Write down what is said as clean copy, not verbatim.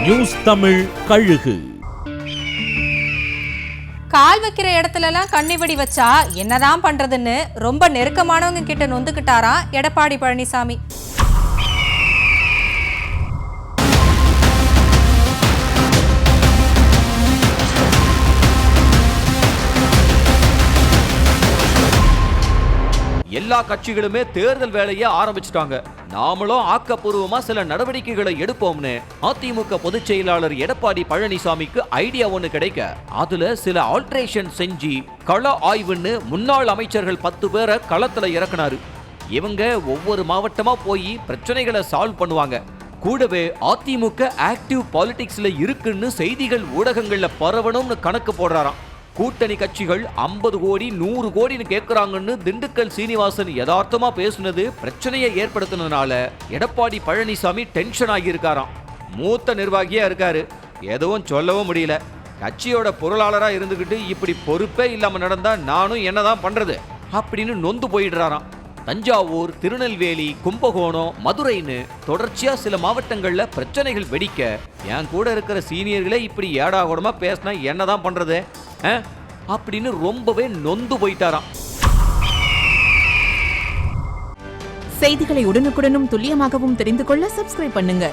News Tamil கழுகு. கால் வைக்கிற இடத்துல எல்லாம் கண்ணிவடி வச்சா என்னதான் பண்றதுன்னு ரொம்ப நெருக்கமானவங்க கிட்ட நொந்துக்கிட்டாராம் எடப்பாடி பழனிசாமி. எல்லா கட்சிகளுமே தேர்தல் வேலையை ஆரம்பிச்சிட்டாங்க. நாமளும் ஆக்கப்பூர்வமா சில நடவடிக்கைகளை எடுப்போம்னு அதிமுக பொதுச் செயலாளர் எடப்பாடி பழனிசாமிக்கு ஐடியா ஒண்ணு கிடைக்க, அதுல சில ஆல்ட்ரேஷன் செஞ்சு கள ஆய்வுன்னு முன்னாள் அமைச்சர்கள் 10 பேரை களத்துல இறக்குனாரு. இவங்க ஒவ்வொரு மாவட்டமா போய் பிரச்சனைகளை சால்வ் பண்ணுவாங்க. கூடவே அதிமுக ஆக்டிவ் பாலிடிக்ஸ்ல இருக்குன்னு செய்திகள் ஊடகங்கள்ல பரவணும்னு கணக்கு போடுறாராம். கூட்டணி கட்சிகள் 50 கோடி 100 கோடின்னு கேட்கிறாங்கன்னு திண்டுக்கல் சீனிவாசன் யதார்த்தமா பேசுனது பிரச்சனையை ஏற்படுத்தினதுனால எடப்பாடி பழனிசாமி டென்ஷன் ஆகியிருக்காராம். மூத்த நிர்வாகியா இருக்காரு, எதுவும் சொல்லவும் முடியல. கட்சியோட பொருளாளரா இருந்துகிட்டு இப்படி பொறுப்பே இல்லாம நடந்தா நானும் என்னதான் பண்றது அப்படின்னு நொந்து போயிடுறாராம். தஞ்சாவூர், திருநெல்வேலி, கும்பகோணம், மதுரைன்னு தொடர்ச்சியா சில மாவட்டங்கள்ல பிரச்சனைகள் வெடிக்க, என் கூட இருக்கிற சீனியர்களே இப்படி ஏடாகூடமா பேசினா என்னதான் பண்றது அப்படின்னு ரொம்பவே நொந்து போயிட்டாராம். செய்திகளை உடனுக்குடனும் துல்லியமாகவும் தெரிந்து கொள்ள சப்ஸ்கிரைப் பண்ணுங்க.